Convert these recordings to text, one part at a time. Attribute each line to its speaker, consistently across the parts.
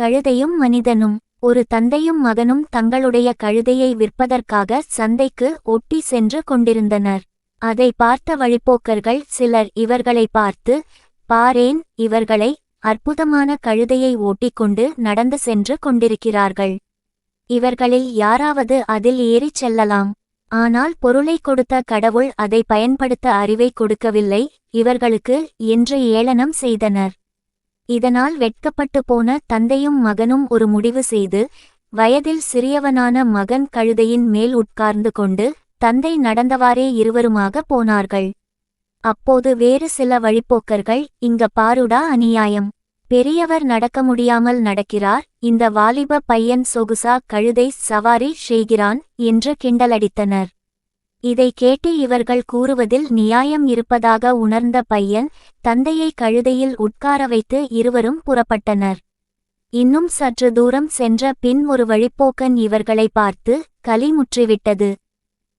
Speaker 1: கழுதையும் மனிதனும். ஒரு தந்தையும் மகனும் தங்களுடைய கழுதையை விற்பதற்காக சந்தைக்கு ஒட்டி சென்று கொண்டிருந்தனர். அதை பார்த்த வழிப்போக்கர்கள் சிலர் இவர்களை பார்த்து, பாரேன், இவர்களை, அற்புதமான கழுதையை ஓட்டிக்கொண்டு நடந்து சென்று கொண்டிருக்கிறார்கள். இவர்களில் யாராவது அதில் ஏறிச் செல்லலாம். ஆனால் பொருளை கொடுத்த கடவுள் அதை பயன்படுத்த அறிவை கொடுக்கவில்லை இவர்களுக்கு என்று ஏளனம் செய்தனர். இதனால் வெட்கப்பட்டு போன தந்தையும் மகனும் ஒரு முடிவு செய்து, வயதில் சிறியவனான மகன் கழுதையின் மேல் உட்கார்ந்து கொண்டு தந்தை நடந்தவாறே இருவருமாக போனார்கள். அப்போது வேறு சில வழிப்போக்கர்கள், இங்க பாருடா அநியாயம், பெரியவர் நடக்க முடியாமல் நடக்கிறார், இந்த வாலிப பையன் சொகுசா கழுதை சவாரி செய்கிறான் என்று கிண்டலடித்தனர். இதை கேட்டு இவர்கள் கூறுவதில் நியாயம் இருப்பதாக உணர்ந்த பையன் தந்தையை கழுதையில் உட்கார வைத்து இருவரும் புறப்பட்டனர். இன்னும் சற்று தூரம் சென்ற பின் ஒரு வழிப்போக்கன் இவர்களை பார்த்து, களி முற்றிவிட்டது,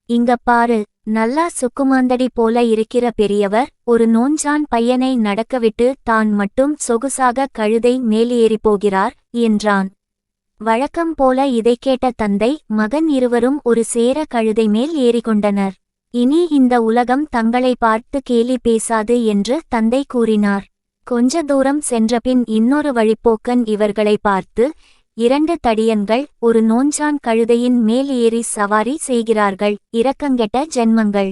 Speaker 1: இங்க பாரு, நல்லா சுக்குமாந்தடி போல இருக்கிற பெரியவர் ஒரு நோஞ்சான் பையனை நடக்கவிட்டு தான் மட்டும் சொகுசாக கழுதை மேலேறிப் போகிறார் என்றான். வழக்கம் போல இதை கேட்ட தந்தை மகன் இருவரும் ஒரு சேர கழுதை மேல் ஏறிக்கொண்டனர். இனி இந்த உலகம் தங்களை பார்த்து கேலி பேசாது என்று தந்தை கூறினார். கொஞ்ச தூரம் சென்றபின் இன்னொரு வழிப்போக்கன் இவர்களை பார்த்து, 2 தடியன்கள் ஒரு நோஞ்சான் கழுதையின் மேல் ஏறி சவாரி செய்கிறார்கள், இரக்கங்கெட்ட ஜென்மங்கள்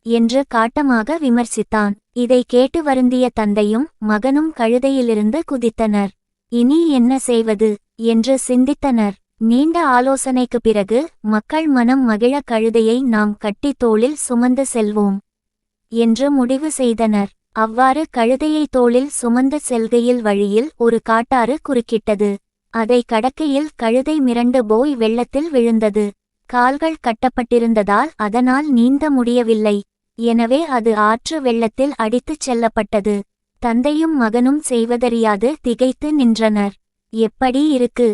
Speaker 1: என்று காட்டமாக விமர்சித்தான். இதை கேட்டு வருந்திய தந்தையும் மகனும் கழுதையிலிருந்து குதித்தனர். இனி என்ன செய்வது என்று சிந்தித்தனர். நீண்ட ஆலோசனைக்கு பிறகு மக்கள் மனம் மகிழ கழுதையை நாம் கட்டி தோளில் சுமந்து செல்வோம் என்று முடிவு செய்தனர். அவ்வாறு கழுதையை தோளில் சுமந்து செல்கையில் வழியில் ஒரு காட்டாறு குறுக்கிட்டது. அதை கடக்கையில் கழுதை மிரண்டு போய் வெள்ளத்தில் விழுந்தது. கால்கள் கட்டப்பட்டிருந்ததால் அதனால் நீந்த முடியவில்லை. எனவே அது ஆற்று வெள்ளத்தில் அடித்துச் செல்லப்பட்டது. தந்தையும் மகனும் செய்வதறியாது திகைத்து நின்றனர். எப்படி இருக்கு